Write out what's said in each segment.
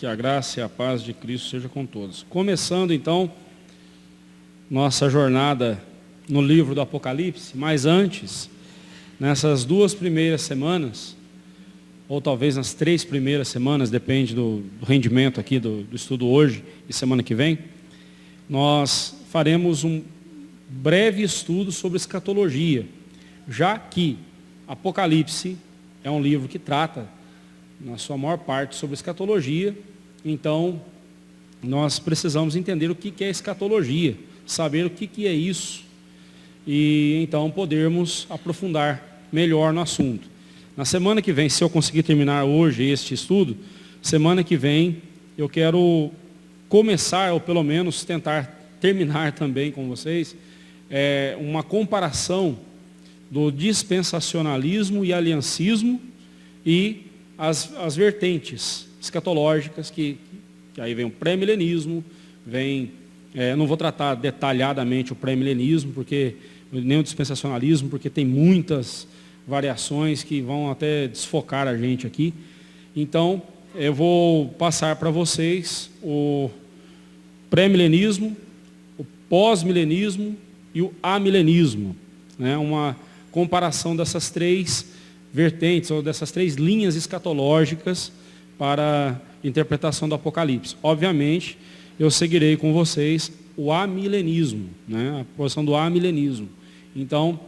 Que a graça e a paz de Cristo seja com todos. Começando então nossa jornada no livro do Apocalipse, mas antes, nessas 2 primeiras semanas, ou talvez nas 3 primeiras semanas, depende do rendimento aqui do estudo hoje e semana que vem, nós faremos um breve estudo sobre escatologia, já que Apocalipse é um livro que trata, na sua maior parte, sobre escatologia. Então, nós precisamos entender o que é escatologia, saber o que é isso, e então podermos aprofundar melhor no assunto. Na semana que vem, se eu conseguir terminar hoje este estudo, semana que vem eu quero começar, ou pelo menos tentar terminar também com vocês, uma comparação do dispensacionalismo e aliancismo e as vertentes escatológicas, que aí vem o pré-milenismo, não vou tratar detalhadamente o pré-milenismo, nem o dispensacionalismo, porque tem muitas variações que vão até desfocar a gente aqui. Então, eu vou passar para vocês o pré-milenismo, o pós-milenismo e o amilenismo, né? Uma comparação dessas 3 vertentes, ou dessas 3 linhas escatológicas para a interpretação do Apocalipse. Obviamente, eu seguirei com vocês o amilenismo, né? A posição do amilenismo. Então,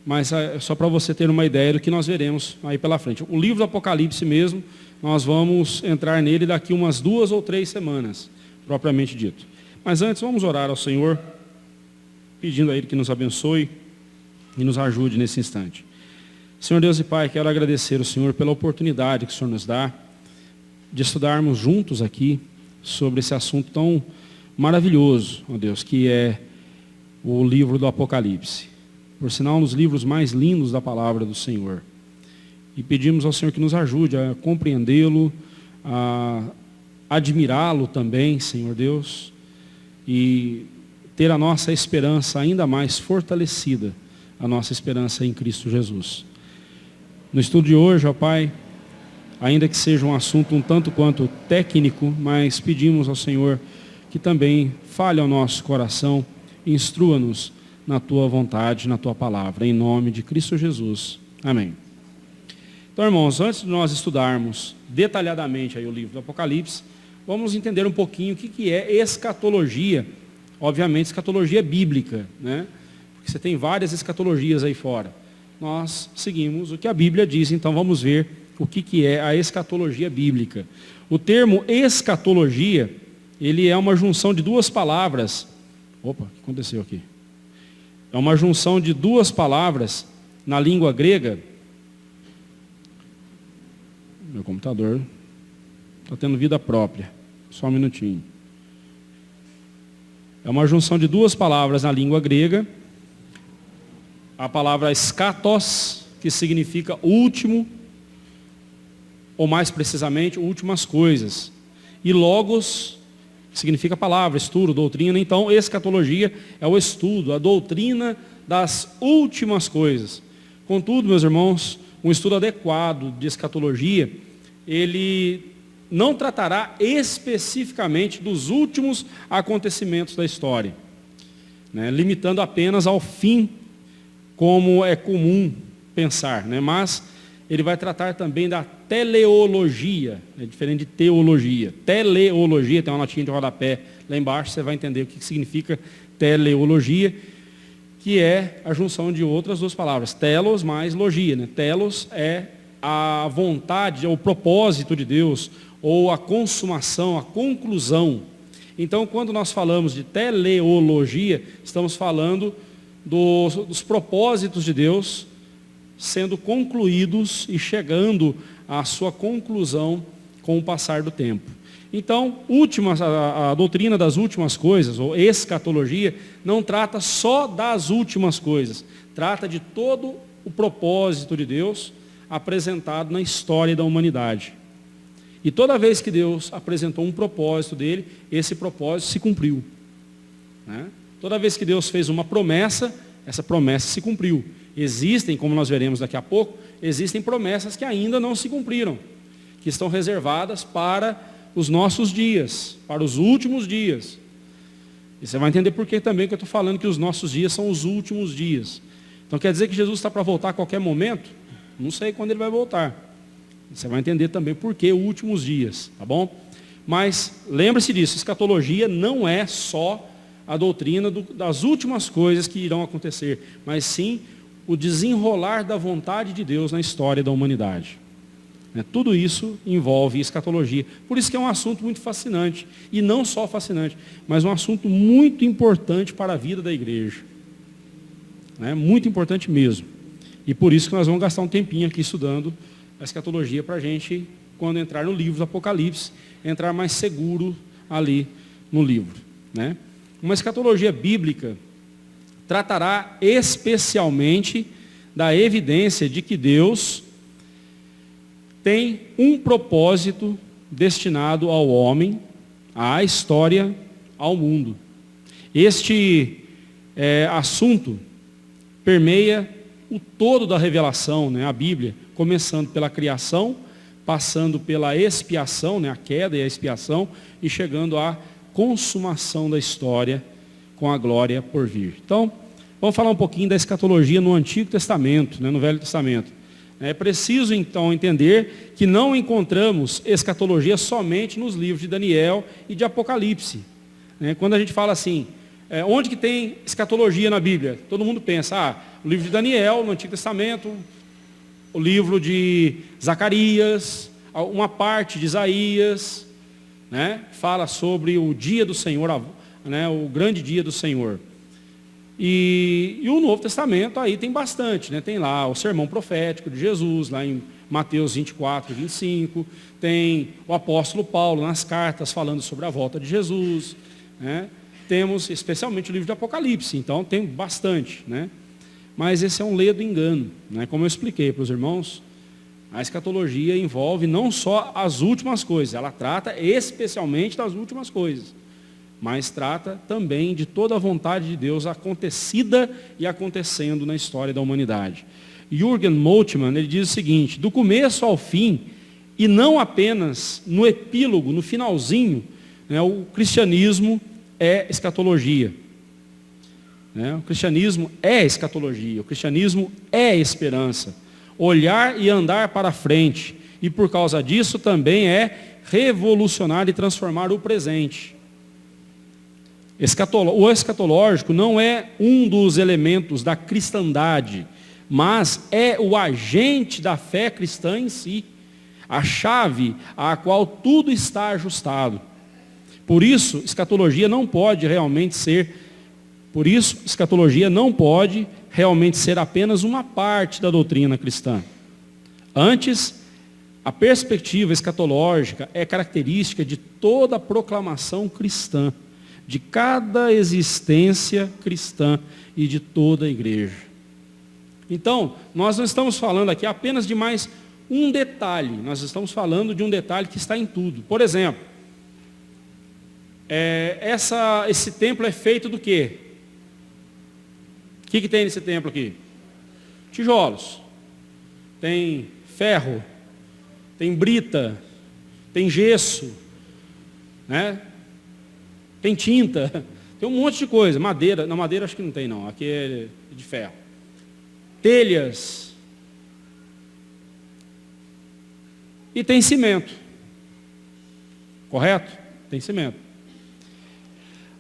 mas só para você ter uma ideia do que nós veremos aí pela frente. O livro do Apocalipse mesmo, nós vamos entrar nele daqui umas 2 ou 3 semanas, propriamente dito. Mas antes, vamos orar ao Senhor, pedindo a Ele que nos abençoe e nos ajude nesse instante. Senhor Deus e Pai, quero agradecer ao Senhor pela oportunidade que o Senhor nos dá de estudarmos juntos aqui sobre esse assunto tão maravilhoso, ó Deus, que é o livro do Apocalipse. Por sinal, um dos livros mais lindos da palavra do Senhor. E pedimos ao Senhor que nos ajude a compreendê-lo, a admirá-lo também, Senhor Deus, e ter a nossa esperança ainda mais fortalecida, a nossa esperança em Cristo Jesus. No estudo de hoje, ó Pai, ainda que seja um assunto um tanto quanto técnico, mas pedimos ao Senhor que também fale ao nosso coração, instrua-nos na Tua vontade, na Tua palavra, em nome de Cristo Jesus. Amém. Então, irmãos, antes de nós estudarmos detalhadamente aí o livro do Apocalipse, vamos entender um pouquinho o que é escatologia. Obviamente, escatologia bíblica, né? Porque você tem várias escatologias aí fora. Nós seguimos o que a Bíblia diz, então vamos ver o que é a escatologia bíblica. O termo escatologia, ele é uma junção de 2 palavras. Opa, o que aconteceu aqui? É uma junção de 2 palavras na língua grega. Meu computador está tendo vida própria. Só um minutinho. É uma junção de 2 palavras na língua grega. A palavra skatos, que significa último, ou mais precisamente, últimas coisas. E logos, que significa palavra, estudo, doutrina. Então, escatologia é o estudo, a doutrina das últimas coisas. Contudo, meus irmãos, um estudo adequado de escatologia, ele não tratará especificamente dos últimos acontecimentos da história, né? Limitando apenas ao fim, como é comum pensar, né? Mas ele vai tratar também da teleologia, é diferente de teologia. Teleologia, tem uma notinha de rodapé lá embaixo, você vai entender o que significa teleologia, que é a junção de outras 2 palavras, telos mais logia, né? Telos é a vontade, o propósito de Deus, ou a consumação, a conclusão. Então, quando nós falamos de teleologia, estamos falando dos propósitos de Deus sendo concluídos e chegando à sua conclusão com o passar do tempo. Então, a doutrina das últimas coisas, ou escatologia, não trata só das últimas coisas, trata de todo o propósito de Deus apresentado na história da humanidade. E toda vez que Deus apresentou um propósito dele, esse propósito se cumpriu, né? Toda vez que Deus fez uma promessa, essa promessa se cumpriu. Existem, como nós veremos daqui a pouco, existem promessas que ainda não se cumpriram, que estão reservadas para os nossos dias, para os últimos dias. E você vai entender por que também que eu estou falando que os nossos dias são os últimos dias. Então quer dizer que Jesus está para voltar a qualquer momento? Não sei quando ele vai voltar. Você vai entender também por que últimos dias, tá bom? Mas lembre-se disso, escatologia não é só a doutrina das últimas coisas que irão acontecer, mas sim o desenrolar da vontade de Deus na história da humanidade. Tudo isso envolve escatologia. Por isso que é um assunto muito fascinante. E não só fascinante, mas um assunto muito importante para a vida da igreja. Muito importante mesmo. E por isso que nós vamos gastar um tempinho aqui estudando a escatologia para a gente, quando entrar no livro do Apocalipse, entrar mais seguro ali no livro. Uma escatologia bíblica tratará especialmente da evidência de que Deus tem um propósito destinado ao homem, à história, ao mundo. Este assunto permeia o todo da revelação, a Bíblia, começando pela criação, passando pela expiação, a queda e a expiação, e chegando à consumação da história com a glória por vir. Então, vamos falar um pouquinho da escatologia no Antigo Testamento, no Velho Testamento. É preciso, então, entender que não encontramos escatologia somente nos livros de Daniel e de Apocalipse. Quando a gente fala assim, onde que tem escatologia na Bíblia? Todo mundo pensa, o livro de Daniel, no Antigo Testamento, o livro de Zacarias, uma parte de Isaías, fala sobre o dia do Senhor, o grande dia do Senhor. E o Novo Testamento aí tem bastante, tem lá o sermão profético de Jesus, lá em Mateus 24 e 25, tem o apóstolo Paulo nas cartas falando sobre a volta de Jesus, temos especialmente o livro do Apocalipse, então tem bastante, mas esse é um ledo engano, como eu expliquei para os irmãos, a escatologia envolve não só as últimas coisas, ela trata especialmente das últimas coisas, mas trata também de toda a vontade de Deus acontecida e acontecendo na história da humanidade. Jürgen Moltmann, ele diz o seguinte, do começo ao fim, e não apenas no epílogo, no finalzinho, o cristianismo é escatologia. O cristianismo é escatologia, o cristianismo é esperança. Olhar e andar para frente, e por causa disso também é revolucionar e transformar o presente. O escatológico não é um dos elementos da cristandade, mas é o agente da fé cristã em si, a chave à qual tudo está ajustado. Por isso, escatologia não pode realmente ser apenas uma parte da doutrina cristã. Antes, a perspectiva escatológica é característica de toda a proclamação cristã, de cada existência cristã e de toda a igreja. Então, nós não estamos falando aqui apenas de mais um detalhe, nós estamos falando de um detalhe que está em tudo. Por exemplo, esse templo é feito do quê? O que tem nesse templo aqui? Tijolos, tem ferro, tem brita, tem gesso, tem tinta, tem um monte de coisa, madeira, na madeira acho que não tem não, aqui é de ferro. Telhas. E tem cimento. Correto? Tem cimento.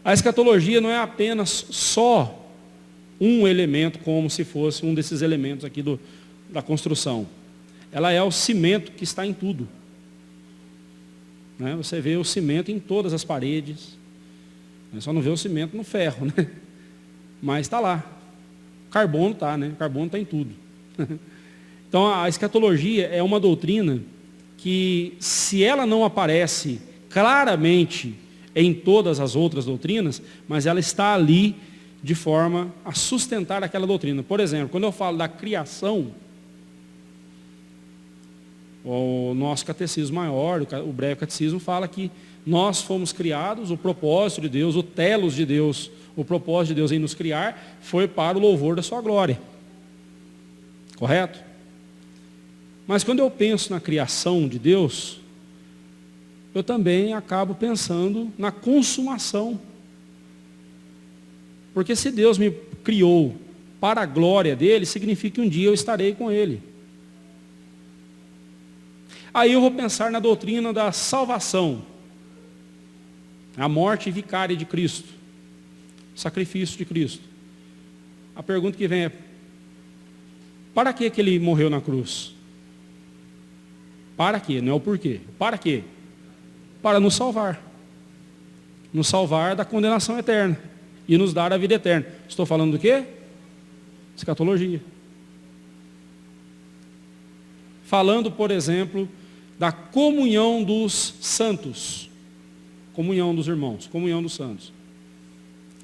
A escatologia não é apenas só um elemento, como se fosse um desses elementos aqui da construção. Ela é o cimento que está em tudo. Você vê o cimento em todas as paredes. Só não vê o cimento no ferro, mas está lá. Carbono está, Carbono está em tudo. Então a escatologia é uma doutrina que, se ela não aparece claramente em todas as outras doutrinas, mas ela está ali de forma a sustentar aquela doutrina. Por exemplo, quando eu falo da criação, o nosso catecismo maior, o breve catecismo, fala que nós fomos criados, o propósito de Deus, o telos de Deus, o propósito de Deus em nos criar, foi para o louvor da sua glória. Correto? Mas quando eu penso na criação de Deus, eu também acabo pensando na consumação. Porque se Deus me criou para a glória dele, significa que um dia eu estarei com ele. Aí eu vou pensar na doutrina da salvação, a morte vicária de Cristo, o sacrifício de Cristo. A pergunta que vem é, para que ele morreu na cruz? Para quê? Não é o porquê. Para quê? Para nos salvar. Nos salvar da condenação eterna e nos dar a vida eterna. Estou falando do quê? Escatologia. Falando, por exemplo, da comunhão dos santos. Comunhão dos irmãos, comunhão dos santos.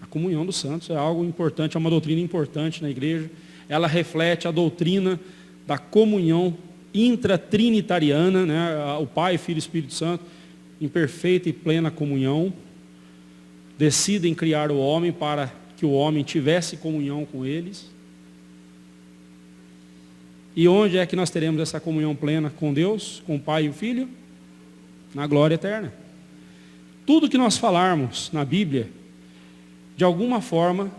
A comunhão dos santos é algo importante, é uma doutrina importante na igreja. Ela reflete a doutrina da comunhão intratrinitariana, né? O Pai, Filho e Espírito Santo, em perfeita e plena comunhão, decidem criar o homem para que o homem tivesse comunhão com eles. E onde é que nós teremos essa comunhão plena com Deus, com o Pai e o Filho? Na glória eterna. Tudo que nós falarmos na Bíblia, de alguma forma,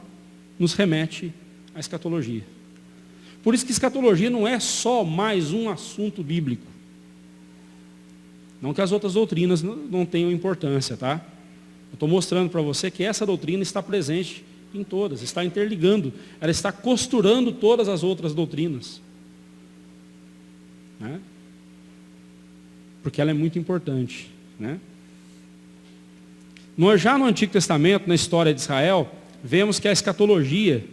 nos remete à escatologia. Por isso que escatologia não é só mais um assunto bíblico. Não que as outras doutrinas não tenham importância, tá? Eu estou mostrando para você que essa doutrina está presente em todas, está interligando, ela está costurando todas as outras doutrinas. Né? Porque ela é muito importante. Né? Já no Antigo Testamento, na história de Israel, vemos que a escatologia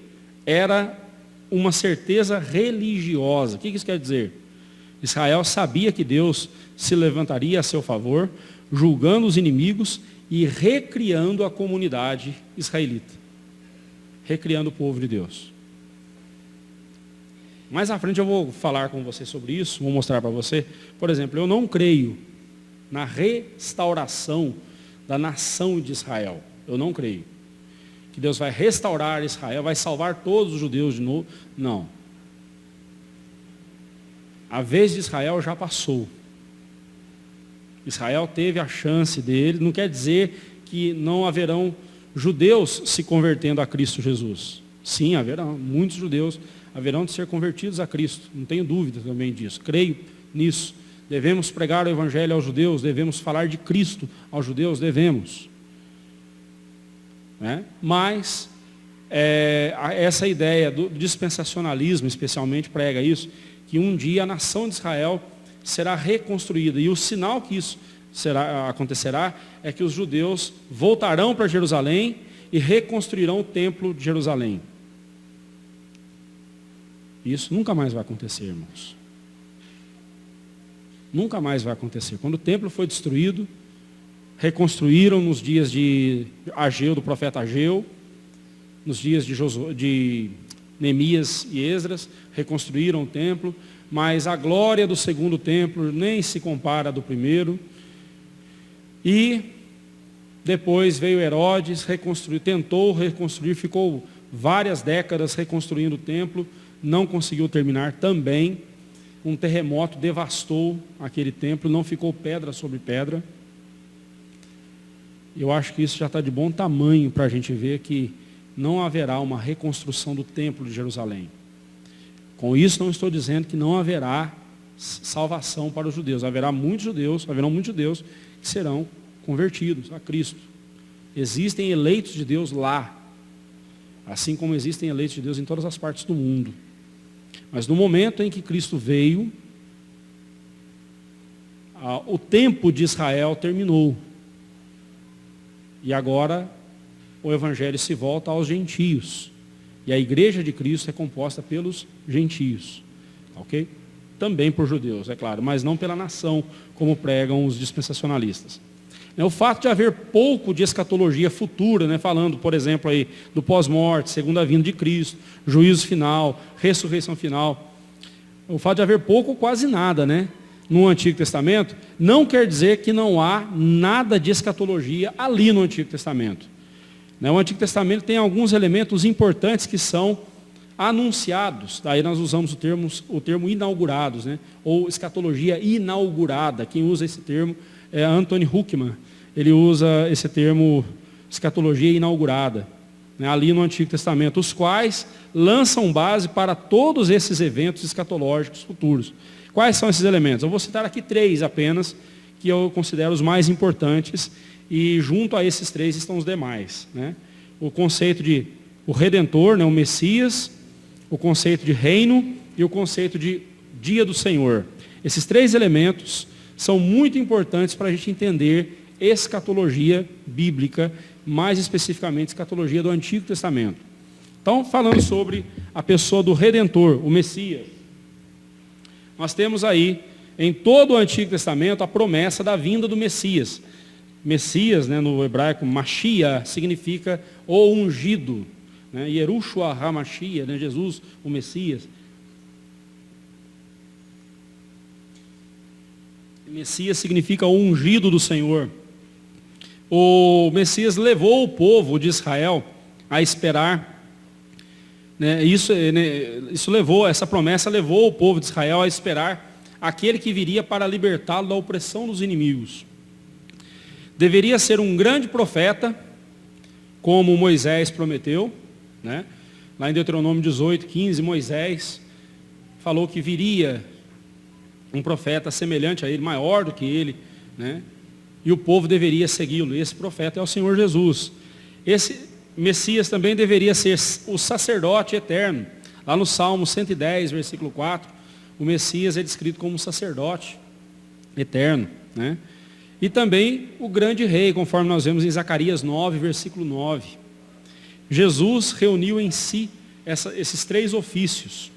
era uma certeza religiosa. O que isso quer dizer? Israel sabia que Deus se levantaria a seu favor, julgando os inimigos e recriando a comunidade israelita. Recriando o povo de Deus. Mais à frente eu vou falar com você sobre isso, vou mostrar para você. Por exemplo, eu não creio na restauração da nação de Israel. Eu não creio. Que Deus vai restaurar Israel, vai salvar todos os judeus de novo. Não. A vez de Israel já passou. Israel teve a chance dele, não quer dizer que não haverão judeus se convertendo a Cristo Jesus. Sim, haverão, muitos judeus haverão de ser convertidos a Cristo, não tenho dúvida também disso, creio nisso. Devemos pregar o Evangelho aos judeus, devemos falar de Cristo aos judeus, devemos. Né? Mas, essa ideia do dispensacionalismo, especialmente, prega isso, que um dia a nação de Israel será reconstruída, e o sinal que isso acontecerá é que os judeus voltarão para Jerusalém e reconstruirão o templo de Jerusalém. Isso nunca mais vai acontecer, irmãos. Nunca mais vai acontecer. Quando o templo foi destruído, reconstruíram nos dias de Ageu, do profeta Ageu, nos dias de Neemias e Esdras, reconstruíram o templo, mas a glória do segundo templo nem se compara à do primeiro. E depois veio Herodes, tentou reconstruir, ficou várias décadas reconstruindo o templo, não conseguiu terminar também. Um terremoto devastou aquele templo, não ficou pedra sobre pedra. Eu acho que isso já está de bom tamanho para a gente ver que não haverá uma reconstrução do templo de Jerusalém. Com isso não estou dizendo que não haverá salvação para os judeus. Haverão muitos judeus que serão convertidos a Cristo. Existem eleitos de Deus lá, assim como existem eleitos de Deus em todas as partes do mundo. Mas no momento em que Cristo veio, o tempo de Israel terminou. E agora o Evangelho se volta aos gentios. E a igreja de Cristo é composta pelos gentios. Ok? Também por judeus, é claro, mas não pela nação, como pregam os dispensacionalistas. O fato de haver pouco de escatologia futura, né, falando, por exemplo, aí, do pós-morte, segunda vinda de Cristo, juízo final, ressurreição final. O fato de haver pouco ou quase nada, né, no Antigo Testamento, não quer dizer que não há nada de escatologia ali no Antigo Testamento. O Antigo Testamento tem alguns elementos importantes que são anunciados. Daí nós usamos o termo inaugurados, né, ou escatologia inaugurada. Quem usa esse termo Anthony Huckman, ele usa esse termo escatologia inaugurada, né, ali no Antigo Testamento, os quais lançam base para todos esses eventos escatológicos futuros. Quais são esses elementos? Eu vou citar aqui 3 apenas, que eu considero os mais importantes, e junto a esses 3 estão os demais, né? O conceito de o Redentor, né, o Messias, o conceito de reino e o conceito de dia do Senhor. Esses 3 elementos são muito importantes para a gente entender escatologia bíblica, mais especificamente escatologia do Antigo Testamento. Então, falando sobre a pessoa do Redentor, o Messias, nós temos aí, em todo o Antigo Testamento, a promessa da vinda do Messias. Messias, né, no hebraico, Mashiach, significa o ungido, né, Yerushua HaMashiach, né, Jesus, o Messias. Messias significa o ungido do Senhor. O Messias levou o povo de Israel a esperar, né, essa promessa levou o povo de Israel a esperar aquele que viria para libertá-lo da opressão dos inimigos. Deveria ser um grande profeta, como Moisés prometeu, né? Lá em Deuteronômio 18:15, Moisés falou que viria um profeta semelhante a ele, maior do que ele, né? E o povo deveria segui-lo. Esse profeta é o Senhor Jesus. Esse Messias também deveria ser o sacerdote eterno. Lá no Salmo 110, versículo 4, o Messias é descrito como um sacerdote eterno, né? E também o grande rei, conforme nós vemos em Zacarias 9, versículo 9. Jesus reuniu em si esses 3 ofícios.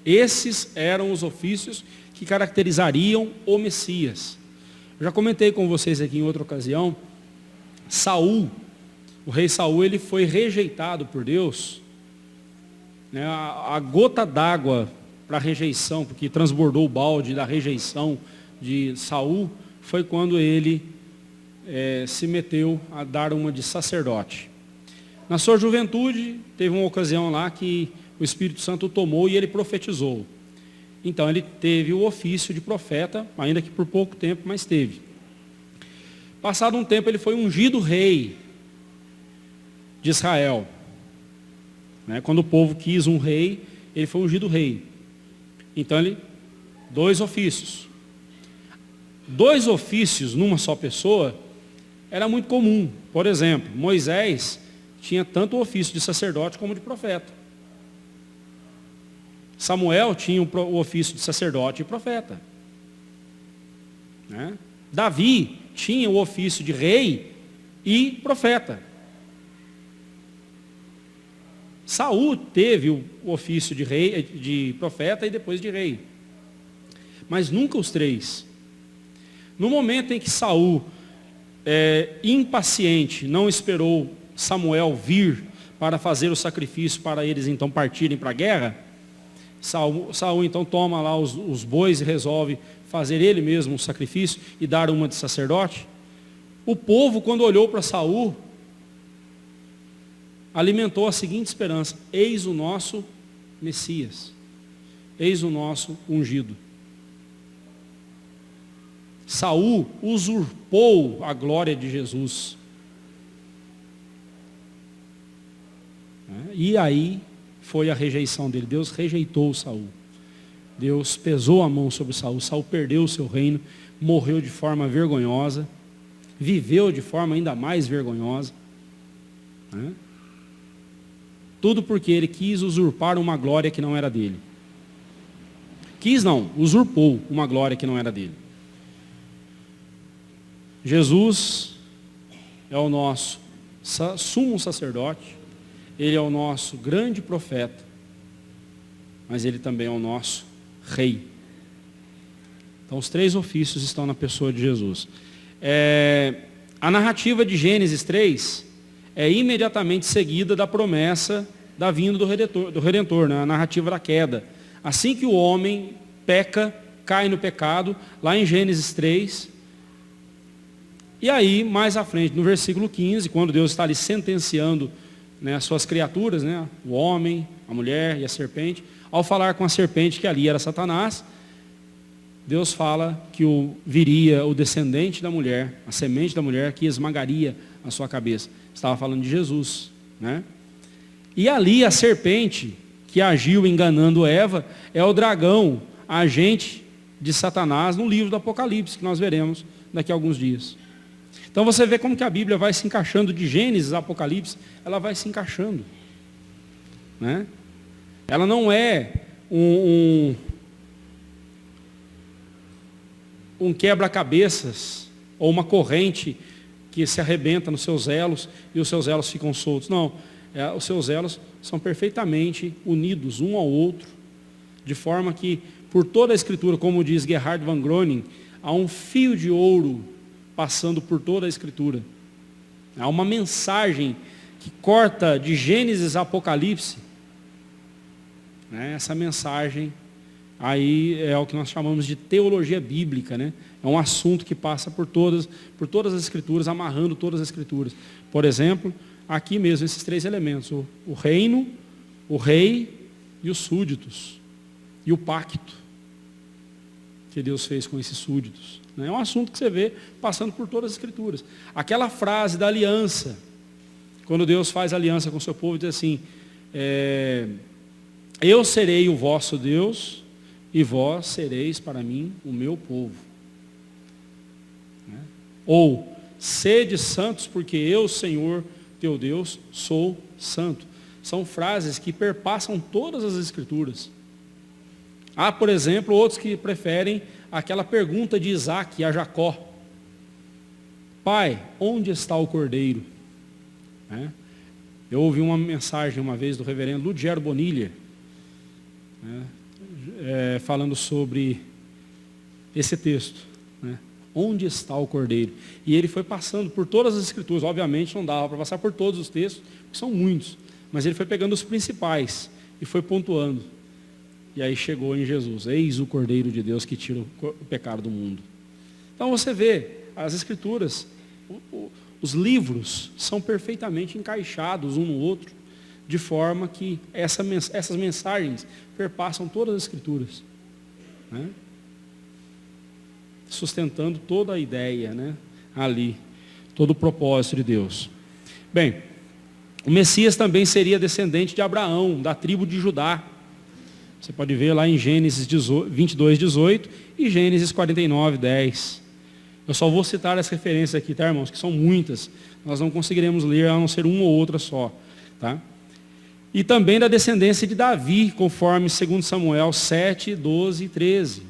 Esses eram os ofícios que caracterizariam o Messias. Eu já comentei com vocês aqui em outra ocasião, Saul, o rei Saul, ele foi rejeitado por Deus, né, a gota d'água para a rejeição, porque transbordou o balde da rejeição de Saul, foi quando ele se meteu a dar uma de sacerdote. Na sua juventude, teve uma ocasião lá que o Espírito Santo o tomou e ele profetizou. Então ele teve o ofício de profeta, ainda que por pouco tempo, mas teve. Passado um tempo, ele foi ungido rei de Israel. Né? Quando o povo quis um rei, ele foi ungido rei. Então 2 ofícios. 2 ofícios numa só pessoa era muito comum. Por exemplo, Moisés tinha tanto o ofício de sacerdote como de profeta. Samuel tinha o ofício de sacerdote e profeta. Né? Davi tinha o ofício de rei e profeta. Saul teve o ofício de rei, de profeta e depois de rei. Mas nunca os 3. No momento em que Saul, impaciente, não esperou Samuel vir para fazer o sacrifício para eles então partirem para a guerra, Saul então toma lá os bois e resolve fazer ele mesmo um sacrifício e dar uma de sacerdote. O povo, quando olhou para Saul, alimentou a seguinte esperança: eis o nosso Messias, eis o nosso ungido. Saul usurpou a glória de Jesus. E aí foi a rejeição dele. Deus rejeitou Saul. Deus pesou a mão sobre Saul. Saul perdeu o seu reino, morreu de forma vergonhosa, viveu de forma ainda mais vergonhosa. Tudo porque ele quis usurpar uma glória que não era dele. Quis não, usurpou uma glória que não era dele. Jesus é o nosso sumo sacerdote, ele é o nosso grande profeta, mas ele também é o nosso rei. Então os 3 ofícios estão na pessoa de Jesus. A narrativa de Gênesis 3 é imediatamente seguida da promessa da vinda do Redentor, né? A narrativa da queda. Assim que o homem peca, cai no pecado, lá em Gênesis 3, e aí, mais à frente, no versículo 15, quando Deus está ali sentenciando, né, as suas criaturas, né, o homem, a mulher e a serpente, ao falar com a serpente, que ali era Satanás, Deus fala que viria o descendente da mulher, a semente da mulher, que esmagaria a sua cabeça. Estava falando de Jesus, né? E ali a serpente que agiu enganando Eva é o dragão, agente de Satanás, no livro do Apocalipse, que nós veremos daqui a alguns dias. Então você vê como que a Bíblia vai se encaixando de Gênesis a Apocalipse, ela vai se encaixando, né? Ela não é um quebra-cabeças ou uma corrente que se arrebenta nos seus elos e os seus elos ficam soltos. Não, os seus elos são perfeitamente unidos um ao outro, de forma que por toda a Escritura, como diz Gerhard van Groningen, há um fio de ouro passando por toda a Escritura. Há uma mensagem que corta de Gênesis a Apocalipse. Essa mensagem aí é o que nós chamamos de teologia bíblica, né? É um assunto que passa por todas as Escrituras, amarrando todas as Escrituras. Por exemplo, aqui mesmo, esses três elementos: o reino, o rei e os súditos. E o pacto que Deus fez com esses súditos. É um assunto que você vê passando por todas as Escrituras. Aquela frase da aliança, quando Deus faz aliança com o seu povo, diz assim: eu serei o vosso Deus, e vós sereis para mim o meu povo. Ou, sede santos, porque eu, Senhor, teu Deus, sou santo. São frases que perpassam todas as Escrituras. Há, por exemplo, outros que preferem aquela pergunta de Isaac a Jacó: Pai, onde está o cordeiro? Eu ouvi uma mensagem uma vez do reverendo Ludgero Bonilha, falando sobre esse texto, onde está o cordeiro? E ele foi passando por todas as Escrituras. Obviamente não dava para passar por todos os textos, porque são muitos, mas ele foi pegando os principais e foi pontuando. E aí chegou em Jesus: eis o Cordeiro de Deus que tira o pecado do mundo. Então você vê, as Escrituras, os livros são perfeitamente encaixados um no outro, de forma que essas mensagens perpassam todas as Escrituras, sustentando toda a ideia, ali, todo o propósito de Deus. Bem, o Messias também seria descendente de Abraão, da tribo de Judá. Você pode ver lá em Gênesis 22, 18 e Gênesis 49, 10. Eu só vou citar as referências aqui, tá, irmãos? Que são muitas. Nós não conseguiremos ler a não ser uma ou outra só, tá? E também da descendência de Davi, conforme 2 Samuel 7, 12 e 13.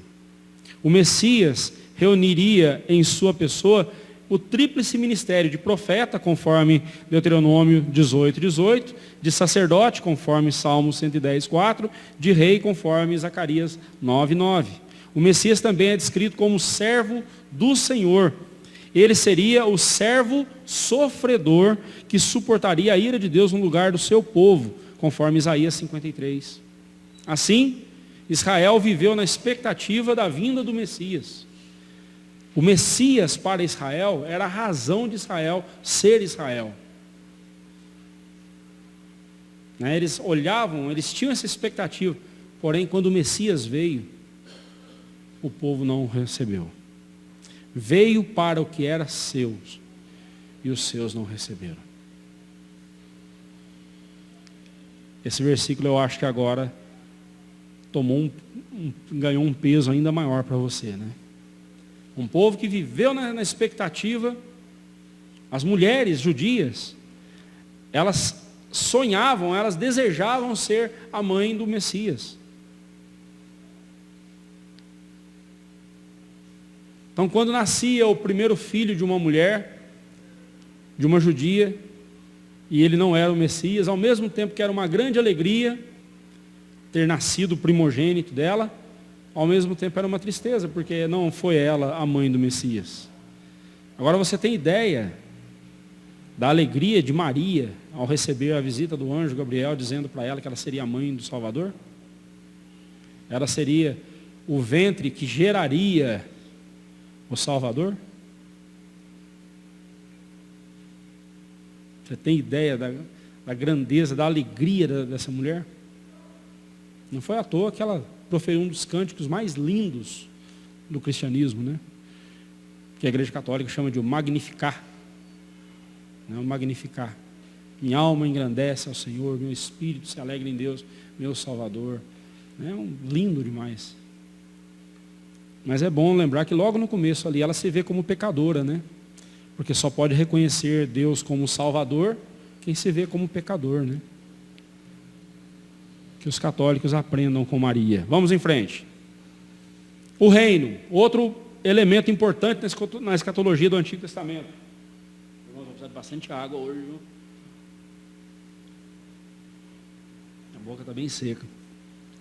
O Messias reuniria em sua pessoa o tríplice ministério de profeta, conforme Deuteronômio 18, 18, de sacerdote, conforme Salmo 110, 4, de rei, conforme Zacarias 9, 9. O Messias também é descrito como servo do Senhor. Ele seria o servo sofredor que suportaria a ira de Deus no lugar do seu povo, conforme Isaías 53. Assim, Israel viveu na expectativa da vinda do Messias. O Messias para Israel era a razão de Israel ser Israel. Eles olhavam, eles tinham essa expectativa, porém quando o Messias veio, o povo não o recebeu. Veio para o que era seus, e os seus não receberam. Esse versículo eu acho que agora ganhou um peso ainda maior para você, Um povo que viveu na expectativa. As mulheres judias, elas sonhavam, elas desejavam ser a mãe do Messias. Então, quando nascia o primeiro filho de uma mulher, de uma judia, e ele não era o Messias, ao mesmo tempo que era uma grande alegria ter nascido o primogênito dela, ao mesmo tempo era uma tristeza, porque não foi ela a mãe do Messias. Agora você tem ideia da alegria de Maria ao receber a visita do anjo Gabriel, dizendo para ela que ela seria a mãe do Salvador? Ela seria o ventre que geraria o Salvador? Você tem ideia da grandeza, da alegria dessa mulher? Não foi à toa que ela proferiu um dos cânticos mais lindos do cristianismo, né? Que a Igreja Católica chama de o magnificar. Né? O magnificar. Minha alma engrandece ao Senhor, meu espírito se alegra em Deus, meu Salvador. É lindo demais. Mas é bom lembrar que logo no começo ali ela se vê como pecadora, né? Porque só pode reconhecer Deus como Salvador quem se vê como pecador, né? Que os católicos aprendam com Maria. Vamos em frente. O reino, outro elemento importante na escatologia do Antigo Testamento. Vamos precisar de bastante água hoje, viu? A boca está bem seca.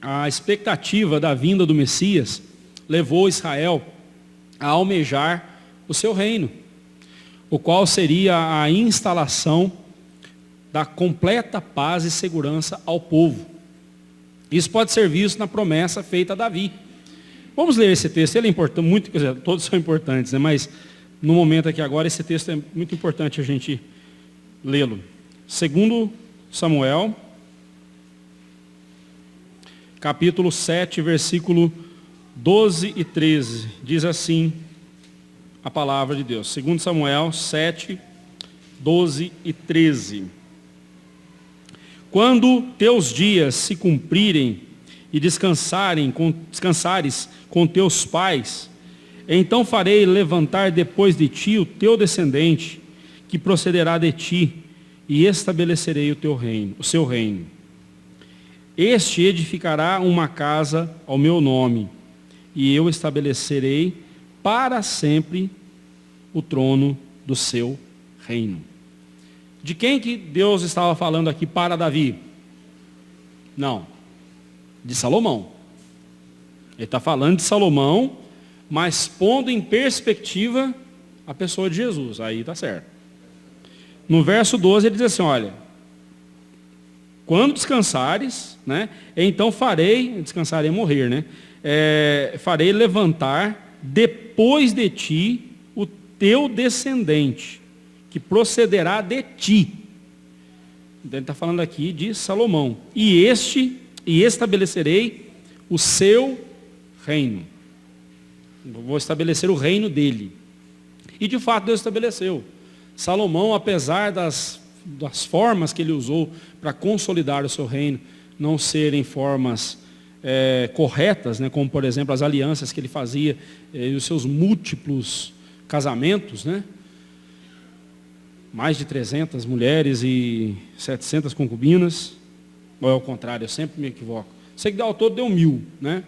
A expectativa da vinda do Messias levou Israel a almejar o seu reino, o qual seria a instalação da completa paz e segurança ao povo. Isso pode ser visto na promessa feita a Davi. Vamos ler esse texto, ele é importante, muito, quer dizer, todos são importantes, né? Mas no momento aqui agora, esse texto é muito importante a gente lê-lo. Segundo Samuel, capítulo 7, versículo 12 e 13, diz assim a palavra de Deus. Segundo Samuel 7, 12 e 13. Quando teus dias se cumprirem e descansares com teus pais, então farei levantar depois de ti o teu descendente, que procederá de ti, e estabelecerei o seu reino. Este edificará uma casa ao meu nome, e eu estabelecerei para sempre o trono do seu reino. De quem que Deus estava falando aqui para Davi? Não, de Salomão. Ele está falando de Salomão, mas pondo em perspectiva a pessoa de Jesus. Aí está certo. No verso 12 ele diz assim, olha, quando descansares, né, então farei, descansar é morrer, né? Farei levantar depois de ti o teu descendente, que procederá de ti. Então ele está falando aqui de Salomão. E estabelecerei o seu reino. Vou estabelecer o reino dele. E de fato Deus estabeleceu. Salomão, apesar das formas que ele usou para consolidar o seu reino, não serem formas corretas, né, como por exemplo as alianças que ele fazia e os seus múltiplos casamentos, né? Mais de 300 mulheres e 700 concubinas, ou é o contrário, eu sempre me equivoco. Sei que ao todo deu 1000, né?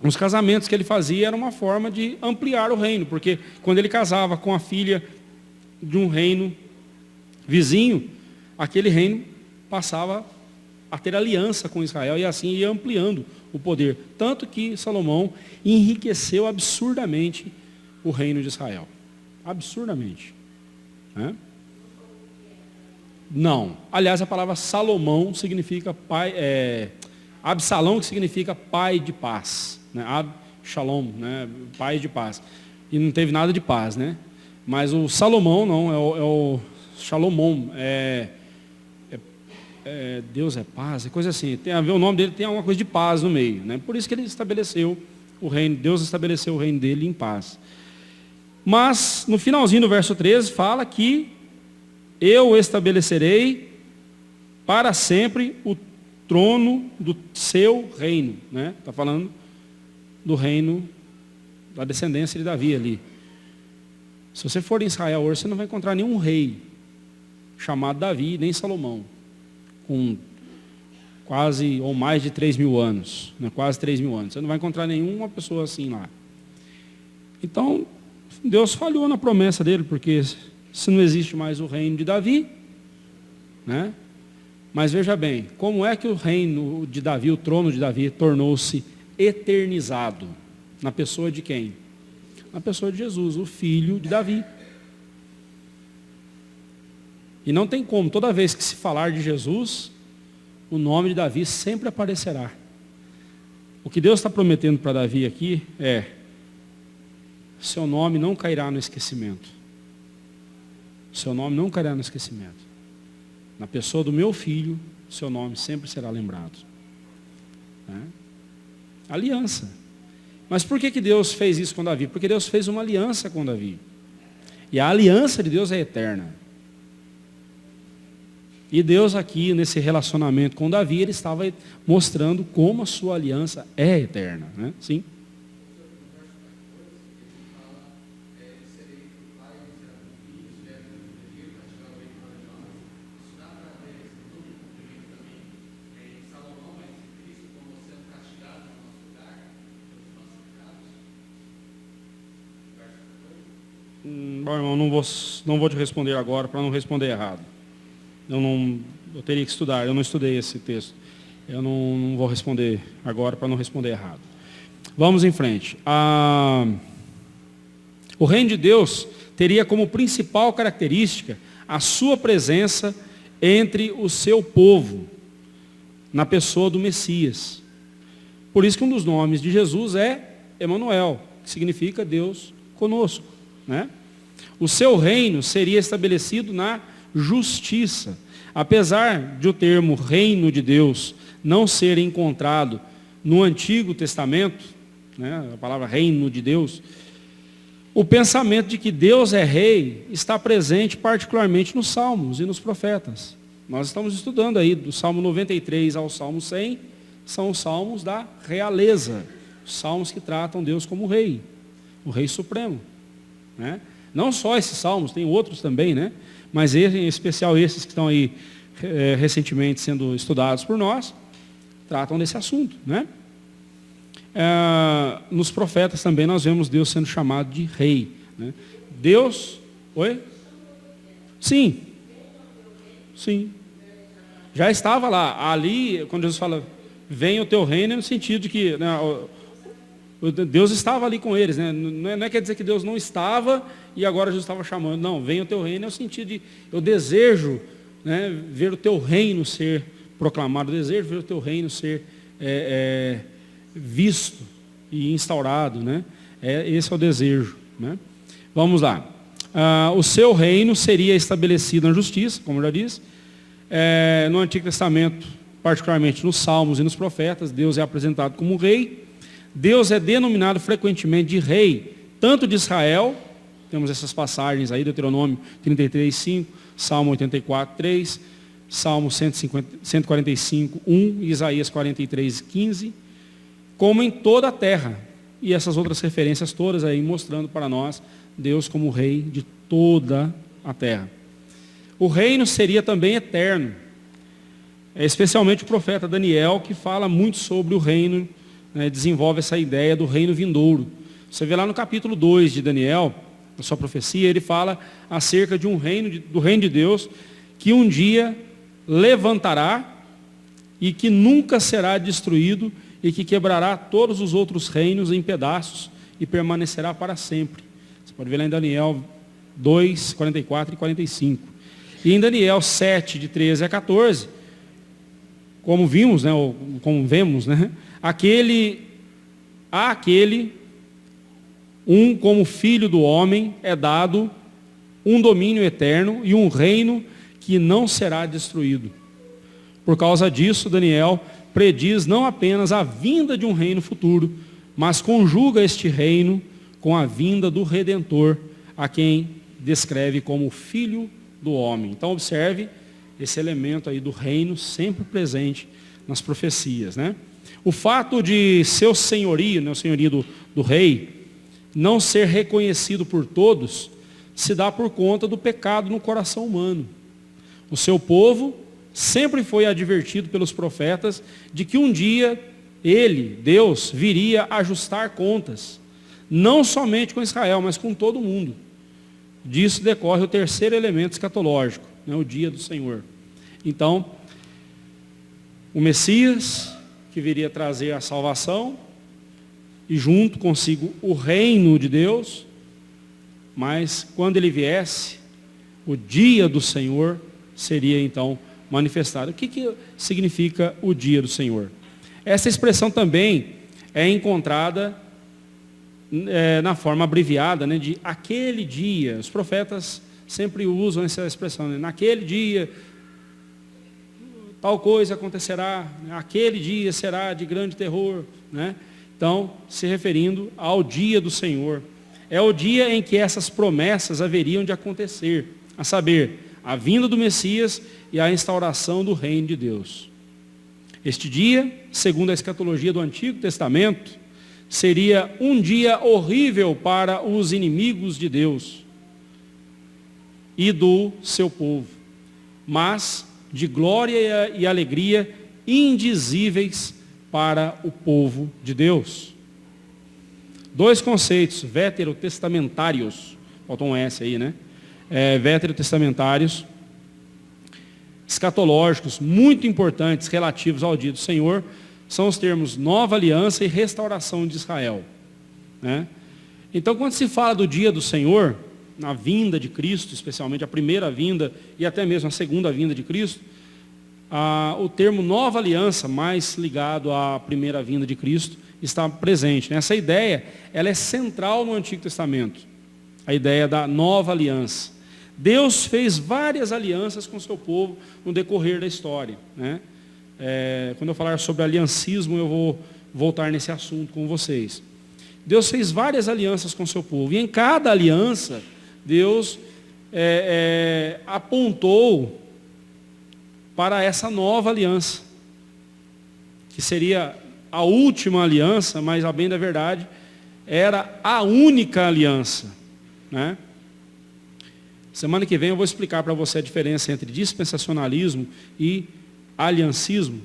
Os casamentos que ele fazia era uma forma de ampliar o reino, porque quando ele casava com a filha de um reino vizinho, aquele reino passava a ter aliança com Israel e assim ia ampliando o poder. Tanto que Salomão enriqueceu absurdamente o reino de Israel. Absurdamente. Né? Não. Aliás, a palavra Salomão significa pai, Absalão, que significa pai de paz. Né? Shalom, né? Pai de paz. E não teve nada de paz, né? Mas o Salomão não, é o Shalomon. Deus é paz, é coisa assim. Tem a ver, o nome dele tem alguma coisa de paz no meio. Né? Por isso que ele estabeleceu o reino, Deus estabeleceu o reino dele em paz. Mas, no finalzinho do verso 13, fala que eu estabelecerei para sempre o trono do seu reino. Né? Está falando do reino da descendência de Davi ali. Se você for em Israel hoje, você não vai encontrar nenhum rei chamado Davi, nem Salomão, com quase ou mais de 3.000 anos, né? Quase 3.000 anos. Você não vai encontrar nenhuma pessoa assim lá. Então, Deus falhou na promessa dele, porque se não existe mais o reino de Davi, né? Mas veja bem, como é que o reino de Davi, o trono de Davi, tornou-se eternizado? Na pessoa de quem? Na pessoa de Jesus, o filho de Davi. E não tem como, toda vez que se falar de Jesus, o nome de Davi sempre aparecerá. O que Deus está prometendo para Davi aqui é: seu nome não cairá no esquecimento. Seu nome não cairá no esquecimento. Na pessoa do meu filho, seu nome sempre será lembrado. Né? Aliança. Mas por que Deus fez isso com Davi? Porque Deus fez uma aliança com Davi. E a aliança de Deus é eterna. E Deus aqui, nesse relacionamento com Davi, ele estava mostrando como a sua aliança é eterna. Né? Sim? Bom, irmão, não vou te responder agora para não responder errado. Eu teria que estudar, eu não estudei esse texto. Eu não vou responder agora para não responder errado. Vamos em frente. O reino de Deus teria como principal característica a sua presença entre o seu povo, na pessoa do Messias. Por isso que um dos nomes de Jesus é Emanuel, que significa Deus conosco. Né? O seu reino seria estabelecido na justiça. Apesar de o termo reino de Deus não ser encontrado no Antigo Testamento, né, a palavra reino de Deus, o pensamento de que Deus é rei está presente particularmente nos Salmos e nos profetas. Nós estamos estudando aí do Salmo 93 ao Salmo 100, são os salmos da realeza, os salmos que tratam Deus como rei, o rei supremo. Né? Não só esses salmos, tem outros também, né? Mas em especial esses que estão aí recentemente sendo estudados por nós, tratam desse assunto. Né? Nos profetas também nós vemos Deus sendo chamado de rei. Né? Deus, oi? Sim, sim. Já estava lá, ali, quando Jesus fala, venha o teu reino, é no sentido de que... Né, Deus estava ali com eles, né? Não quer dizer que Deus não estava e agora Jesus estava chamando. Não, venha o teu reino, é o sentido de eu desejo, né, ver o teu reino ser proclamado, eu desejo ver o teu reino ser visto e instaurado. Né? Esse é o desejo. Né? Vamos lá. O seu reino seria estabelecido na justiça, como eu já disse. No Antigo Testamento, particularmente nos Salmos e nos Profetas, Deus é apresentado como rei. Deus é denominado frequentemente de rei, tanto de Israel, temos essas passagens aí, Deuteronômio 33, 5, Salmo 84, 3, Salmo 145, 1, Isaías 43, 15, como em toda a terra. E essas outras referências todas aí mostrando para nós Deus como rei de toda a terra. O reino seria também eterno. Especialmente o profeta Daniel, que fala muito sobre o reino, né, desenvolve essa ideia do reino vindouro. Você vê lá no capítulo 2 de Daniel, na sua profecia, ele fala acerca de do reino de Deus, que um dia levantará e que nunca será destruído e que quebrará todos os outros reinos em pedaços e permanecerá para sempre. Você pode ver lá em Daniel 2, 44 e 45. E em Daniel 7, de 13 a 14, como vimos, né, ou como vemos, né, como filho do homem é dado um domínio eterno e um reino que não será destruído. Por causa disso, Daniel prediz não apenas a vinda de um reino futuro, mas conjuga este reino com a vinda do Redentor, a quem descreve como filho do homem. Então observe esse elemento aí do reino sempre presente nas profecias. Né? O fato de seu senhorio, né, o senhorio do rei, não ser reconhecido por todos, se dá por conta do pecado no coração humano. O seu povo sempre foi advertido pelos profetas de que um dia ele, Deus, viria ajustar contas, não somente com Israel, mas com todo mundo. Disso decorre o terceiro elemento escatológico, né, o dia do Senhor. Então, o Messias, que viria trazer a salvação, e junto consigo o reino de Deus, mas quando ele viesse, o dia do Senhor seria então manifestado. O que significa o dia do Senhor? Essa expressão também é encontrada na forma abreviada, né, de aquele dia. Os profetas sempre usam essa expressão, né, naquele dia tal coisa acontecerá, né, aquele dia será de grande terror. Né? então se referindo ao dia do Senhor. É o dia em que essas promessas haveriam de acontecer, a saber, a vinda do Messias e a instauração do reino de Deus. Este dia, segundo a escatologia do Antigo Testamento, seria um dia horrível para os inimigos de Deus e do seu povo, mas de glória e alegria indizíveis para o povo de Deus. Dois conceitos veterotestamentários, faltou um S aí, né? Veterotestamentários, escatológicos, muito importantes, relativos ao dia do Senhor, são os termos nova aliança e restauração de Israel, né? Então, quando se fala do dia do Senhor, na vinda de Cristo, especialmente a primeira vinda e até mesmo a segunda vinda de Cristo, o termo nova aliança, mais ligado à primeira vinda de Cristo, está presente. Essa ideia, ela é central no Antigo Testamento, a ideia da nova aliança. Deus fez várias alianças com o seu povo no decorrer da história, né? Quando eu falar sobre aliancismo, eu vou voltar nesse assunto com vocês. Deus fez várias alianças com o seu povo, e em cada aliança, Deus apontou para essa nova aliança, que seria a última aliança, mas a bem da verdade, era a única aliança, né? Semana que vem eu vou explicar para você a diferença entre dispensacionalismo e aliancismo.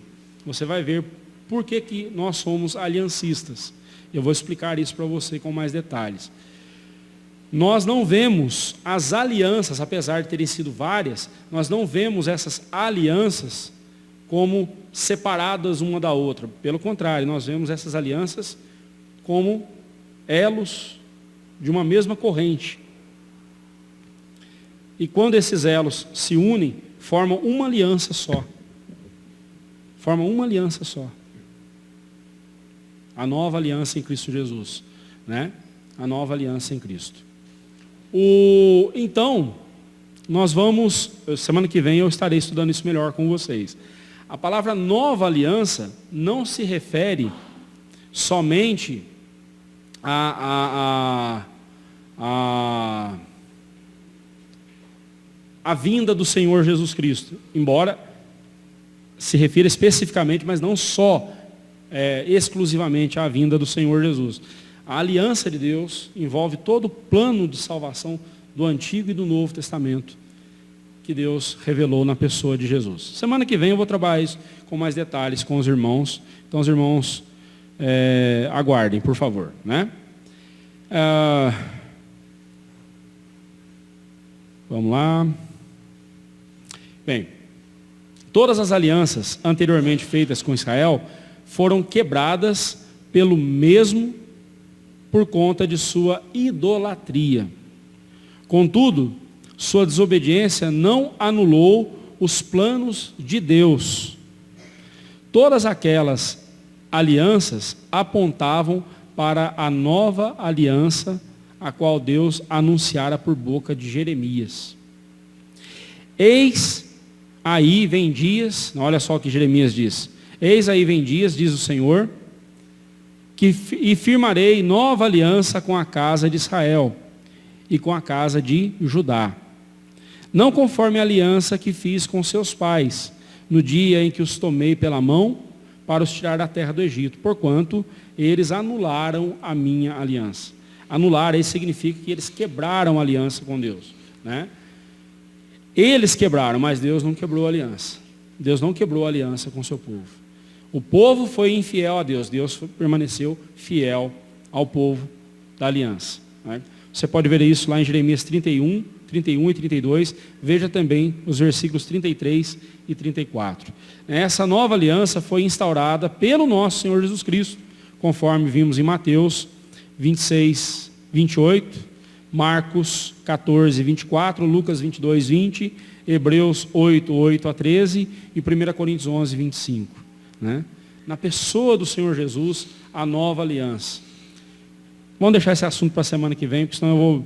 Você vai ver por que nós somos aliancistas. Eu vou explicar isso para você com mais detalhes. Nós não vemos as alianças, apesar de terem sido várias, nós não vemos essas alianças como separadas uma da outra. Pelo contrário, nós vemos essas alianças como elos de uma mesma corrente. E quando esses elos se unem, formam uma aliança só. Formam uma aliança só. A nova aliança em Cristo Jesus, né? A nova aliança em Cristo. Então, nós vamos, semana que vem eu estarei estudando isso melhor com vocês. A palavra nova aliança não se refere somente à vinda do Senhor Jesus Cristo, embora se refira especificamente, mas não só exclusivamente à vinda do Senhor Jesus. A aliança de Deus envolve todo o plano de salvação do Antigo e do Novo Testamento que Deus revelou na pessoa de Jesus. Semana que vem eu vou trabalhar isso com mais detalhes com os irmãos. Então os irmãos aguardem, por favor, né? Vamos lá. Bem, todas as alianças anteriormente feitas com Israel foram quebradas pelo mesmo por conta de sua idolatria. Contudo, sua desobediência não anulou os planos de Deus. Todas aquelas alianças apontavam para a nova aliança, a qual Deus anunciara por boca de Jeremias. Eis aí vem dias, olha só o que Jeremias diz. Eis aí vem dias, diz o Senhor, e firmarei nova aliança com a casa de Israel e com a casa de Judá. Não conforme a aliança que fiz com seus pais, no dia em que os tomei pela mão para os tirar da terra do Egito, porquanto eles anularam a minha aliança. Anular aí significa que eles quebraram a aliança com Deus, né? Eles quebraram, mas Deus não quebrou a aliança. Deus não quebrou a aliança com o seu povo. O povo foi infiel a Deus. Deus permaneceu fiel ao povo da aliança, né? Você pode ver isso lá em Jeremias 31 e 32. Veja também os versículos 33 e 34. Essa nova aliança foi instaurada pelo nosso Senhor Jesus Cristo, conforme vimos em Mateus 26, 28, Marcos 14, 24, Lucas 22, 20, Hebreus 8, 8 a 13 e 1 Coríntios 11, 25. Né? Na pessoa do Senhor Jesus, a nova aliança. Vamos deixar esse assunto para a semana que vem, porque senão eu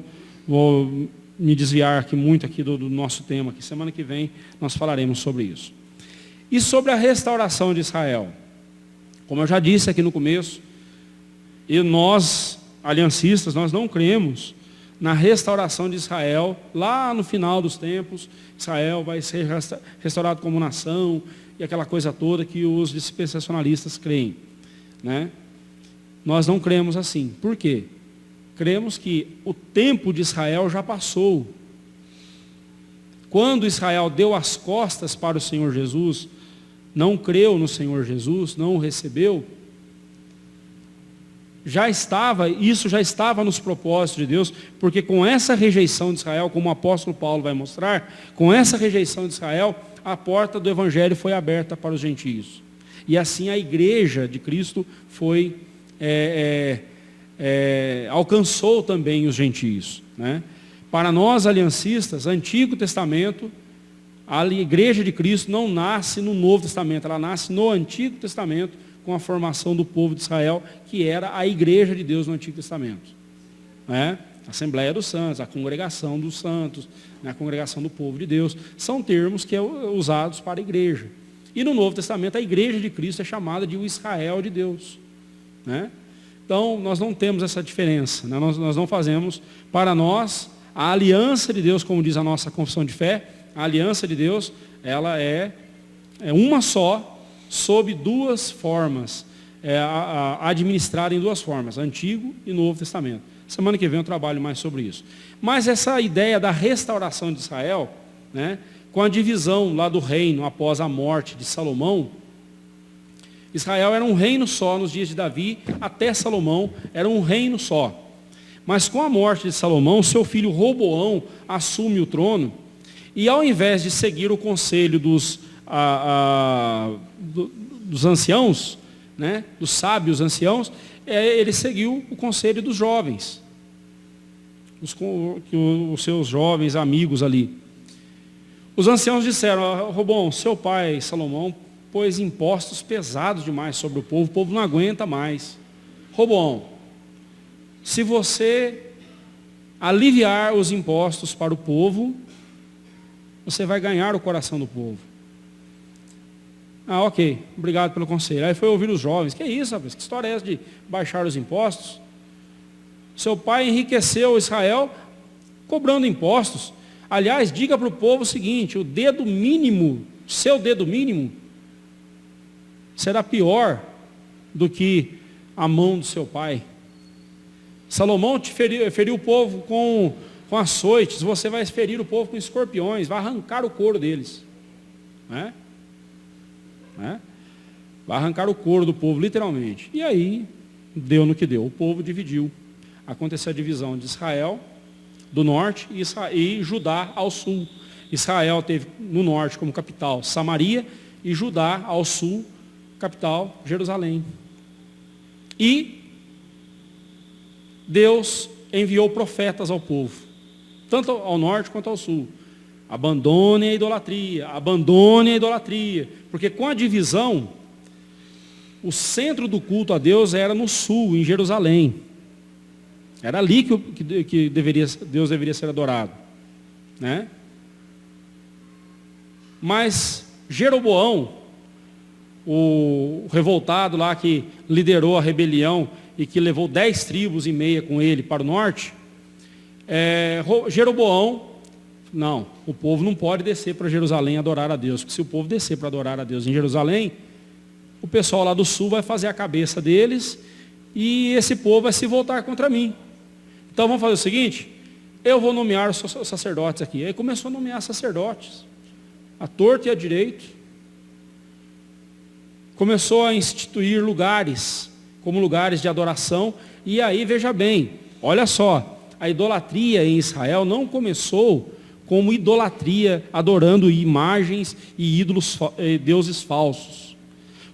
vou me desviar aqui muito aqui do nosso tema. Aqui. Semana que vem nós falaremos sobre isso. E sobre a restauração de Israel. Como eu já disse aqui no começo, E nós, aliancistas, nós não cremos na restauração de Israel, lá no final dos tempos, Israel vai ser restaurado como nação, e aquela coisa toda que os dispensacionalistas creem, né? Nós não cremos assim. Por quê? Cremos que o tempo de Israel já passou. Quando Israel deu as costas para o Senhor Jesus, não creu no Senhor Jesus, não o recebeu, isso já estava nos propósitos de Deus, porque com essa rejeição de Israel, como o apóstolo Paulo vai mostrar, com essa rejeição de Israel, a porta do Evangelho foi aberta para os gentios. E assim a igreja de Cristo foi, alcançou também os gentios, né? Para nós aliancistas, Antigo Testamento, a igreja de Cristo não nasce no Novo Testamento, ela nasce no Antigo Testamento, com a formação do povo de Israel, que era a igreja de Deus no Antigo Testamento, né? A Assembleia dos Santos, a congregação dos santos, né? A congregação do povo de Deus, são termos que são usados para a igreja. E no Novo Testamento, a igreja de Cristo é chamada de o Israel de Deus, né? Então, nós não temos essa diferença, né? Nós não fazemos, para nós, a aliança de Deus, como diz a nossa confissão de fé, a aliança de Deus, ela é uma só, sob duas formas, administrada em duas formas, Antigo e Novo Testamento. Semana que vem eu trabalho mais sobre isso. Mas essa ideia da restauração de Israel, né, com a divisão lá do reino após a morte de Salomão, Israel era um reino só nos dias de Davi, até Salomão era um reino só. Mas com a morte de Salomão, seu filho Roboão assume o trono, e ao invés de seguir o conselho dos anciãos, né, dos sábios anciãos, ele seguiu o conselho dos jovens, os seus jovens amigos ali. Os anciãos disseram: Roboão, seu pai Salomão pôs impostos pesados demais sobre o povo não aguenta mais. Roboão, se você aliviar os impostos para o povo, você vai ganhar o coração do povo. Ah, ok, obrigado pelo conselho. Aí foi ouvir os jovens: que isso, rapaz, que história é essa de baixar os impostos? Seu pai enriqueceu Israel cobrando impostos. Aliás, diga para o povo o seguinte: o dedo mínimo, seu dedo mínimo, será pior do que a mão do seu pai. Salomão feriu o povo com açoites, você vai ferir o povo com escorpiões, vai arrancar o couro deles, né? Vai arrancar o couro do povo, literalmente. E aí, deu no que deu. O povo dividiu. Aconteceu a divisão de Israel do norte e Judá ao sul. Israel teve no norte como capital Samaria e Judá ao sul, capital Jerusalém. E Deus enviou profetas ao povo, tanto ao norte quanto ao sul. Abandone a idolatria, porque com a divisão, o centro do culto a Deus era no sul, em Jerusalém. Era ali que Deus deveria ser adorado, né? Mas Jeroboão, o revoltado lá que liderou a rebelião e que levou 10 tribos e meia com ele para o norte, Jeroboão, não, o povo não pode descer para Jerusalém adorar a Deus, porque se o povo descer para adorar a Deus em Jerusalém, o pessoal lá do sul vai fazer a cabeça deles e esse povo vai se voltar contra mim. Então vamos fazer o seguinte: eu vou nomear os sacerdotes aqui. Aí começou a nomear sacerdotes, à torta e à direito. Começou a instituir lugares, como lugares de adoração. E aí, veja bem, olha só, a idolatria em Israel não começou como idolatria, adorando imagens e ídolos, deuses falsos.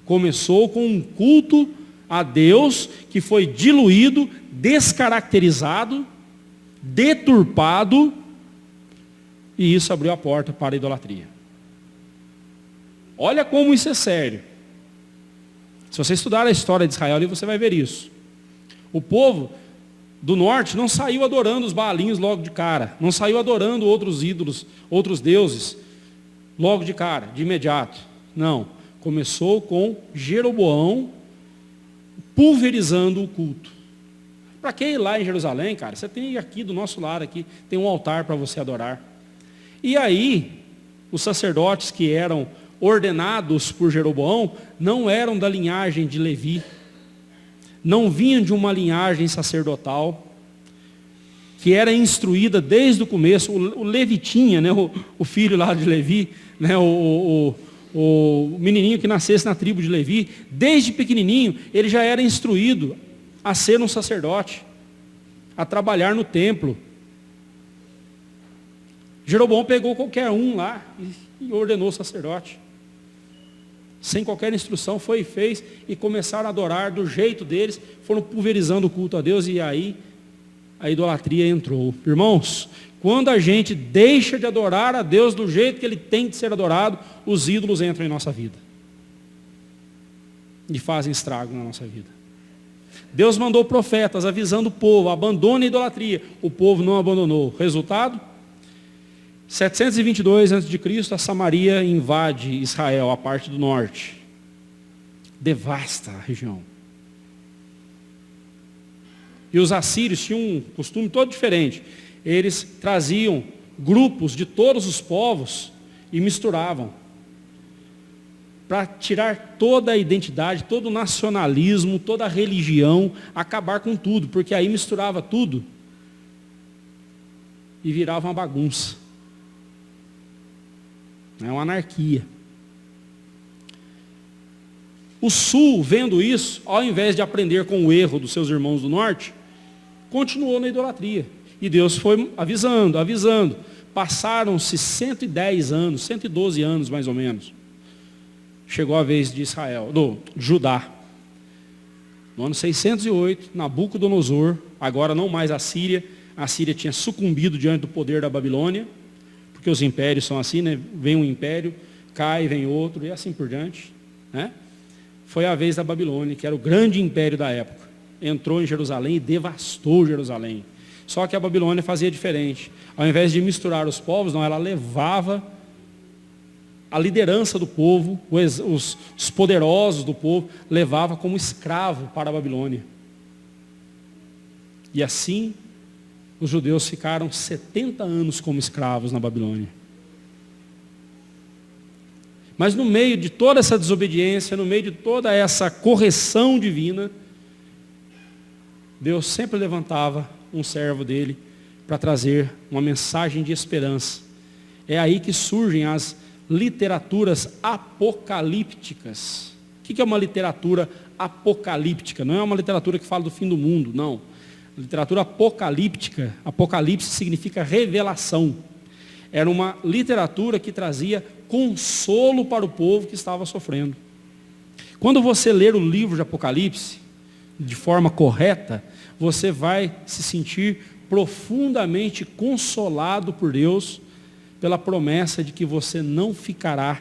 Começou com um culto a Deus que foi diluído, descaracterizado, deturpado, e isso abriu a porta para a idolatria. Olha como isso é sério. Se você estudar a história de Israel, ali você vai ver isso. O povo do norte não saiu adorando os Baalinhos logo de cara, não saiu adorando outros ídolos, outros deuses, logo de cara, de imediato. Não, começou com Jeroboão pulverizando o culto. Para que ir lá em Jerusalém, cara? Você tem aqui do nosso lado, aqui, tem um altar para você adorar. E aí, os sacerdotes que eram ordenados por Jeroboão não eram da linhagem de Levi, não vinham de uma linhagem sacerdotal, que era instruída desde o começo. O Levitinha, né, o filho lá de Levi, né, o menininho que nascesse na tribo de Levi, desde pequenininho, ele já era instruído a ser um sacerdote, a trabalhar no templo. Jeroboão pegou qualquer um lá e ordenou sacerdote. Sem qualquer instrução, foi e fez, e começaram a adorar do jeito deles, foram pulverizando o culto a Deus, e aí a idolatria entrou. Irmãos, quando a gente deixa de adorar a Deus do jeito que Ele tem de ser adorado, os ídolos entram em nossa vida. E fazem estrago na nossa vida. Deus mandou profetas avisando o povo, abandone a idolatria. O povo não abandonou. Resultado? 722 a.C., a Samaria invade Israel, a parte do norte. Devasta a região. E os assírios tinham um costume todo diferente. Eles traziam grupos de todos os povos e misturavam. Para tirar toda a identidade, todo o nacionalismo, toda a religião, acabar com tudo. Porque aí misturava tudo e virava uma bagunça. É uma anarquia. O sul, vendo isso, ao invés de aprender com o erro dos seus irmãos do norte, continuou na idolatria. E Deus foi avisando, avisando. Passaram-se 110 anos, 112 anos mais ou menos. Chegou a vez de Israel, do Judá. No ano 608, Nabucodonosor, agora não mais a Síria tinha sucumbido diante do poder da Babilônia, porque os impérios são assim, né? Vem um império, cai, vem outro, e assim por diante, né? Foi a vez da Babilônia, que era o grande império da época. Entrou em Jerusalém e devastou Jerusalém. Só que a Babilônia fazia diferente. Ao invés de misturar os povos, não, ela levava a liderança do povo, os poderosos do povo, levava como escravo para a Babilônia. E assim, os judeus ficaram 70 anos como escravos na Babilônia. Mas no meio de toda essa desobediência, no meio de toda essa correção divina, Deus sempre levantava um servo dele para trazer uma mensagem de esperança. É aí que surgem as literaturas apocalípticas. O que é uma literatura apocalíptica? Não é uma literatura que fala do fim do mundo, não. Literatura apocalíptica, apocalipse significa revelação. Era uma literatura que trazia consolo para o povo que estava sofrendo. Quando você ler o livro de Apocalipse, de forma correta, você vai se sentir profundamente consolado por Deus, pela promessa de que você não ficará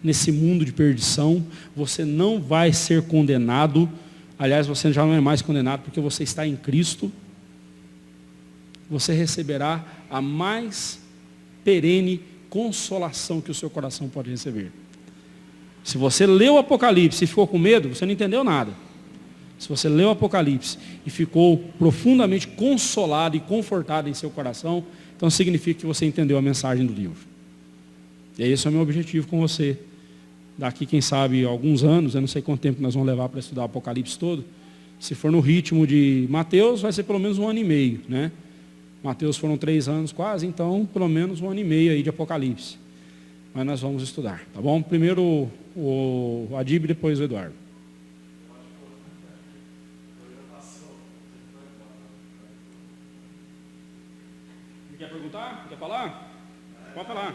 nesse mundo de perdição, você não vai ser condenado. Aliás, você já não é mais condenado porque você está em Cristo. Você receberá a mais perene consolação que o seu coração pode receber. Se você leu o Apocalipse e ficou com medo, você não entendeu nada. Se você leu o Apocalipse e ficou profundamente consolado e confortado em seu coração, então significa que você entendeu a mensagem do livro. E esse é o meu objetivo com você. Daqui, quem sabe, alguns anos, eu não sei quanto tempo nós vamos levar para estudar o Apocalipse todo. Se for no ritmo de Mateus, vai ser pelo menos 1 ano e meio, né? Mateus foram 3 anos quase, então pelo menos 1 ano e meio aí de Apocalipse. Mas nós vamos estudar, tá bom? Primeiro o Adib, depois o Eduardo. Quer perguntar? Quer falar? Pode falar.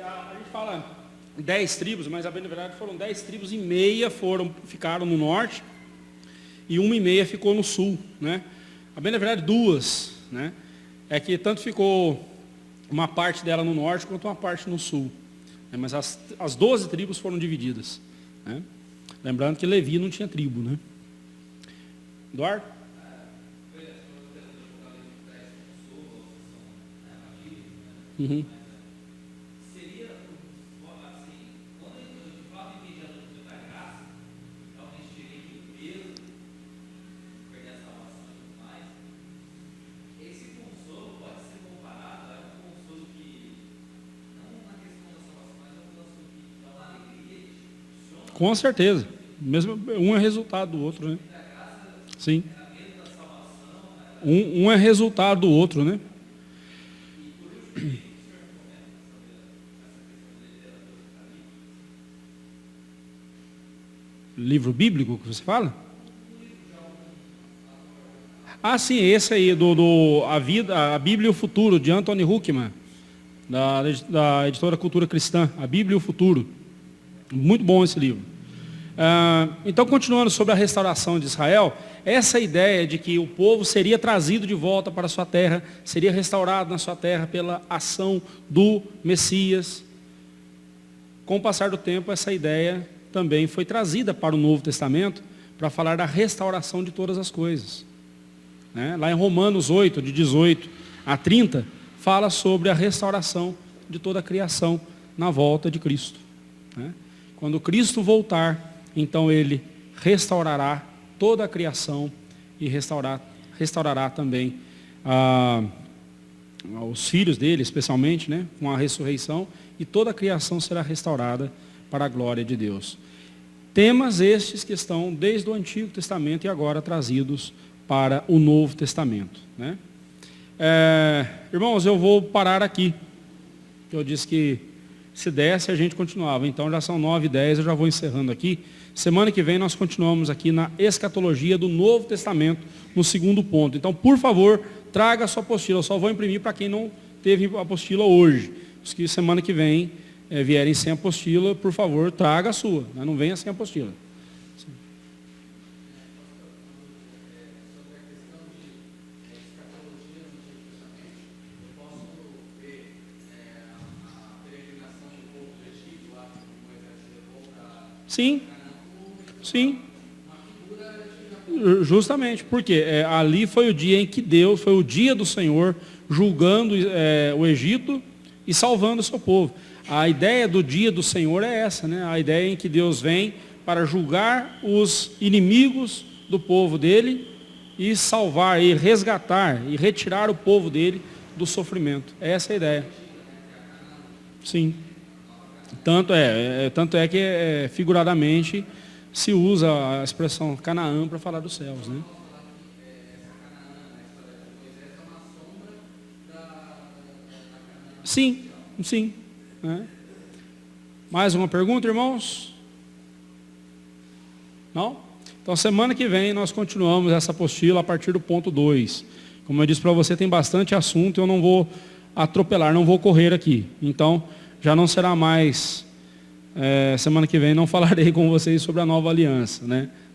A gente fala 10 tribos, mas na verdade foram 10 tribos e meia ficaram no norte e 1,5 ficou no sul, né? A bem na verdade 2, né? É que tanto ficou uma parte dela no norte quanto uma parte no sul, né? Mas as 12 tribos foram divididas, né? Lembrando que Levi não tinha tribo, né? Eduardo? Uhum. Com certeza. Mesmo, um é resultado do outro, né? Sim. Um é resultado do outro, né? Livro bíblico que você fala? Ah, sim, esse aí, a Bíblia e o Futuro, de Anthony Huckman, da editora Cultura Cristã, A Bíblia e o Futuro. Muito bom esse livro. Então, continuando sobre a restauração de Israel, essa ideia de que o povo seria trazido de volta para a sua terra, seria restaurado na sua terra pela ação do Messias. Com o passar do tempo, essa ideia também foi trazida para o Novo Testamento, para falar da restauração de todas as coisas. Lá em Romanos 8, de 18 a 30, fala sobre a restauração de toda a criação na volta de Cristo. Quando Cristo voltar, então Ele restaurará toda a criação e restaurará também os filhos dele, especialmente, com a ressurreição, e toda a criação será restaurada para a glória de Deus. Temas estes que estão desde o Antigo Testamento e agora trazidos para o Novo Testamento. Irmãos, eu vou parar aqui. Eu disse que se desse a gente continuava. Então já são 9h10, eu já vou encerrando aqui. Semana que vem nós continuamos aqui na escatologia do Novo Testamento, no segundo ponto. Então, por favor, traga a sua apostila. Eu só vou imprimir para quem não teve apostila hoje. Os que semana que vem vierem sem apostila, por favor, traga a sua. Não venha sem apostila. Sim, sim. Justamente, porque ali foi o dia em que Deus, foi o dia do Senhor, julgando o Egito e salvando o seu povo. A ideia do dia do Senhor é essa, a ideia em que Deus vem para julgar os inimigos do povo dele e salvar, e resgatar, e retirar o povo dele do sofrimento. Essa é a ideia. Sim. Tanto é que figuradamente se usa a expressão Canaã para falar dos céus, Sim, sim. Mais uma pergunta, irmãos? Não? Então, semana que vem nós continuamos essa apostila a partir do ponto 2. Como eu disse para você, tem bastante assunto, eu não vou atropelar, não vou correr aqui. Então, já não será mais, semana que vem não falarei com vocês sobre a nova aliança,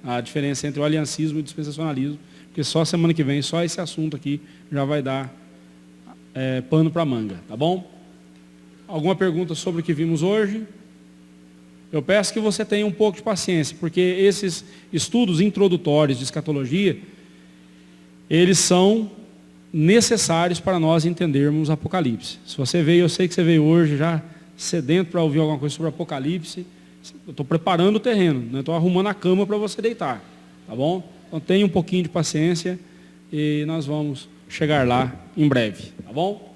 a diferença entre o aliancismo e o dispensacionalismo, porque só semana que vem, só esse assunto aqui já vai dar pano para manga, tá bom? Alguma pergunta sobre o que vimos hoje? Eu peço que você tenha um pouco de paciência, porque esses estudos introdutórios de escatologia, eles são necessários para nós entendermos Apocalipse. Se você veio, eu sei que você veio hoje já sedento para ouvir alguma coisa sobre Apocalipse, eu estou preparando o terreno, estou arrumando a cama para você deitar, tá bom? Então tenha um pouquinho de paciência e nós vamos chegar lá em breve, tá bom?